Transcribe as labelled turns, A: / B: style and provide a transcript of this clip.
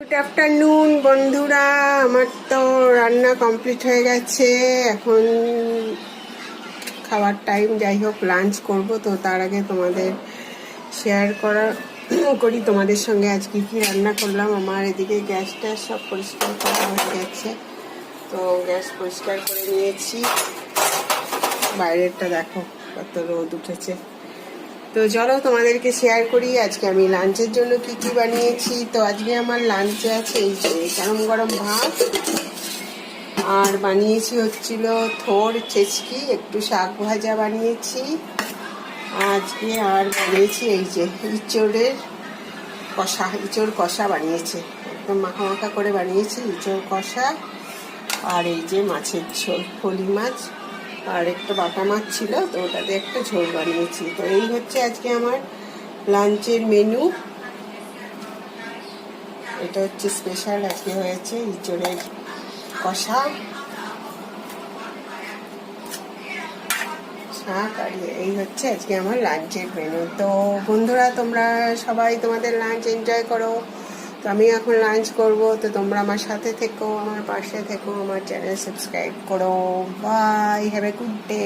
A: Good afternoon বন্ধুরা, আমার তো রান্না কমপ্লিট হয়ে গেছে। এখন খাওয়ার টাইম, যাই হোক লাঞ্চ করব। তো তার আগে তোমাদের শেয়ার করি তোমাদের সঙ্গে আজ কী কী রান্না করলাম। আমার এদিকে গ্যাসটা সব পরিষ্কার করা হয়ে গেছে, তো গ্যাস পরিষ্কার করে নিয়েছি। বাইরেরটা দেখো কত রোদ উঠেছে। তো চলো তোমাদেরকে শেয়ার করি আজকে আমি লাঞ্চের জন্য কি কি বানিয়েছি। তো আজকে আমার লাঞ্চে আছে এই যে গরম গরম ভাত, আর বানিয়েছি হচ্ছিল থোড় ছেচকি, একটু শাক ভাজা বানিয়েছি আজকে, আর বানিয়েছি এই যে ইঁচড় কষা বানিয়েছি, একদম মাখা মাখা করে বানিয়েছি ইঁচড় কষা। আর এই যে মাছের ঝোল, ফলি মাছ আর একটা বাটা মাছ ছিল, তো ওটাতে একটা ঝোল বানিয়েছি। তো এই হচ্ছে আজকে আমার লাঞ্চের মেনু। এটা হচ্ছে স্পেশাল, আজকে হয়েছে ইঁচড়ের কষা, শাক, আর এই হচ্ছে আজকে আমার লাঞ্চের মেনু। তো বন্ধুরা, তোমরা সবাই তোমাদের লাঞ্চ এনজয় করো। তো আমি এখন লাঞ্চ করব, তো তোমরা আমার সাথে থেকো, আমার পাশে থেকো, আমার চ্যানেল সাবস্ক্রাইব করো। Bye, have a good day.